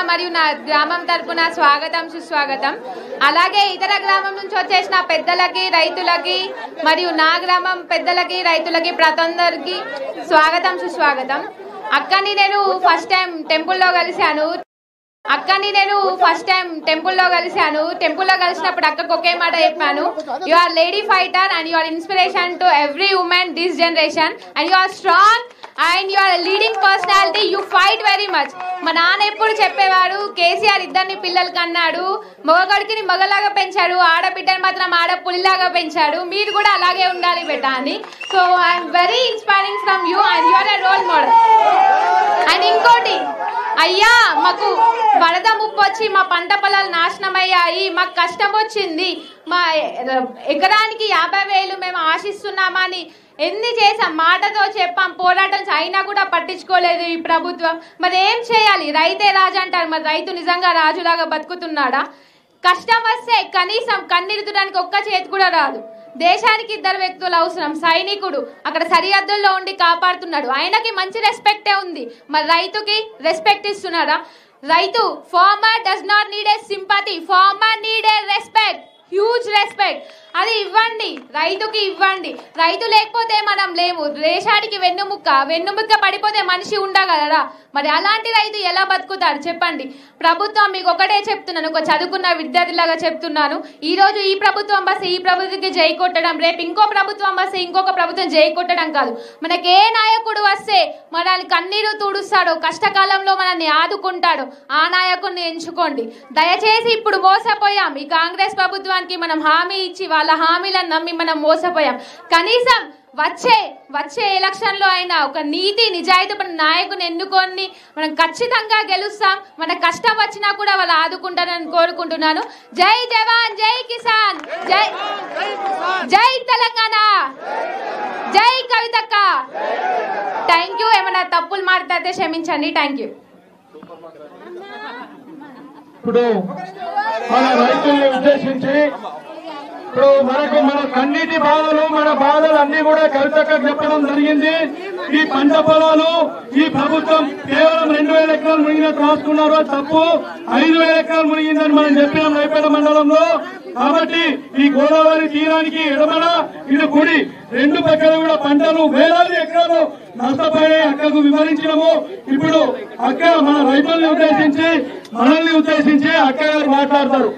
మరియు నా గ్రామం తరపున స్వాగతం సుస్వాగతం. అలాగే ఇతర గ్రామం నుంచి వచ్చేసిన పెద్దలకి రైతులకి మరియు నా గ్రామం పెద్దలకి రైతులకి ప్రతి స్వాగతం సుస్వాగతం. అక్కని నేను ఫస్ట్ టైం టెంపుల్లో కలిశాను. టెంపుల్లో కలిసినప్పుడు అక్కకు ఒకే మాట చెప్పాను, you are lady fighter and you are inspiration to every woman this generation and you are strong and you are leading personality, you fight very much. మా నాన్న ఎప్పుడు చెప్పేవాడు, కేసీఆర్ ఇద్దరిని పిల్లలు కన్నాడు, మగగడికి మగలాగా పెంచాడు, ఆడబిడ్డని మాత్రం ఆడపులిలాగా పెంచాడు, మీరు కూడా అలాగే ఉండాలి బెట అని. So I'm very inspiring from you and you are a role model. And ఇంకోటి, అయ్యా మాకు వరద ముప్పు వచ్చి మా పంట పొలాలు నాశనం అయ్యాయి, మాకు కష్టం వచ్చింది, మా ఎకరానికి 50,000 మేము ఆశిస్తున్నామా అని ఎన్ని చేసాం, మాటతో చెప్పాం, పోరాటం అయినా కూడా పట్టించుకోలేదు ఈ ప్రభుత్వం. మరి ఏం చేయాలి? రైతే రాజు అంటారు, మరి రైతు నిజంగా రాజులాగా బతుకుతున్నాడా? కష్టం వస్తే కనీసం కన్నీరుతుడానికి ఒక్క చేతి కూడా రాదు. దేశానికి 2 వ్యక్తులు అవసరం. సైనికుడు అక్కడ సరిహద్దుల్లో ఉండి కాపాడుతున్నాడు, ఆయనకి మంచి రెస్పెక్టే ఉంది, మరి రైతుకి రెస్పెక్ట్ ఇస్తున్నాడా? రైతు farmer does not need a sympathy, farmer need a respect, huge respect. అది ఇవ్వండి, రైతుకి ఇవ్వండి. రైతు లేకపోతే మనం లేము. దేశానికి వెన్నుముక్క పడిపోతే మనిషి ఉండగలరా? మరి అలాంటి రైతు ఎలా బతుకుతాడు చెప్పండి? ప్రభుత్వం మీకు ఒకటే చెప్తున్నాను, ఒక చదువుకున్న విద్యార్థిలాగా చెప్తున్నాను, ఈ రోజు ఈ ప్రభుత్వం వస్తే ఈ ప్రభుత్వకి జై కొట్టడం, రేపు ఇంకో ప్రభుత్వం వస్తే ఇంకొక ప్రభుత్వం జై కొట్టడం కాదు. మనకి ఏ నాయకుడు వస్తే మనల్ని కన్నీరు తుడుస్తాడో, కష్టకాలంలో మనల్ని ఆదుకుంటాడో ఆ నాయకుడిని ఎంచుకోండి. దయచేసి ఇప్పుడు మోసపోయాం, ఈ కాంగ్రెస్ ప్రభుత్వానికి మనం హామీ ఇచ్చి వాళ్ళ హామీలను నమ్మి మనం మోసపోయాం. కనీసం వచ్చే ఎలక్షన్ లో అయినా ఒక నీతి నిజాయితీ నాయకుని ఎన్నుకొని మనం ఖచ్చితంగా గెలుస్తాం. మన కష్టం వచ్చినా కూడా వాళ్ళు ఆదుకుంటారని కోరుకుంటున్నాను. జై జవాన్, జై కిసాన్, జై తెలంగాణ, జై కవితక్క. Thank you. ఏమైనా తప్పులు మాట్లాడితే క్షమించండి. Thank you. ఇప్పుడు మన రైతుల్ని ఉద్దేశించి మన కన్నీటి బాధలు, మన బాధలు అన్ని కూడా కవితక్క చెప్పడం జరిగింది. ఈ పంట పొలాలు ఈ ప్రభుత్వం కేవలం 2,000 ఎకరాలు మునిగినట్టు రాసుకున్నారు, తప్పు. 5,000 ఎకరాలు మునిగిందని మనం చెప్పినాం రైపేట మండలంలో. కాబట్టి ఈ గోదావరి తీరానికి ఎడమన ఇటు కుడి 2 పక్కన కూడా పంటలు వేలాది ఎకరాలు నష్టపోయాయి. అక్కకు వివరించినము. ఇప్పుడు అక్క మన రైతుల్ని ఉద్దేశించి మనల్ని ఉద్దేశించి అక్క గారు మాట్లాడతారు.